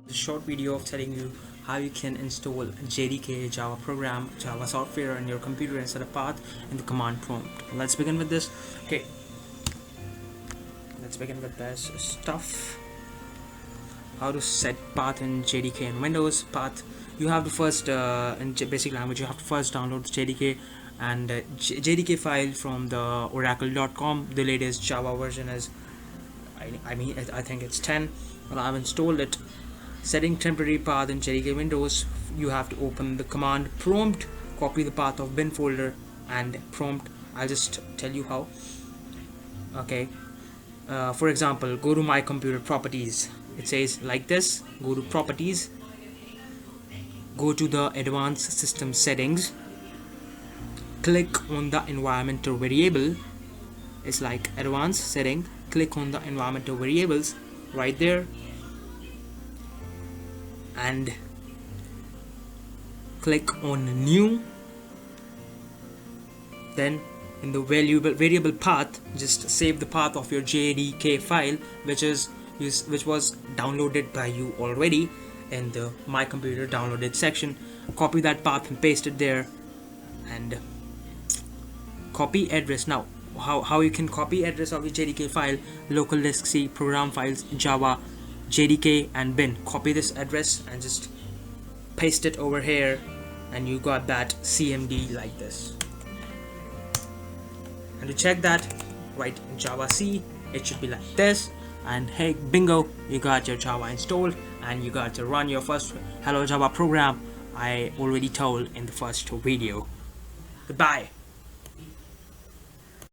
This short video of telling you how you can install JDK Java program, Java software on your computer and set a path in the command prompt. Let's begin with this. Okay, let's begin with this stuff. How to set path in JDK in Windows. Path, you have to first in basic language you have to first download the JDK and JDK file from the oracle.com. The latest Java version is I think it's 10. Well, I've installed it. Setting temporary path in JDK Windows, you have to open the command prompt, copy the path of bin folder and prompt. I'll just tell you how. Okay, for example, go to my computer properties. It says like this: go to properties, go to the advanced system settings, click on the environmental variable. It's like advanced setting, click on the environmental variables right there and click on new. Then in the variable path, just save the path of your JDK file which was downloaded by you already in the my computer downloaded section. Copy that path and paste it there and copy address. Now how you can copy address of your JDK file: local disk C, program files, Java, JDK and bin. Copy this address and just paste it over here and you got that CMD like this. And to check that, write Java C, it should be like this, and hey, bingo, you got your Java installed and you got to run your first Hello Java program I already told in the first video. Goodbye.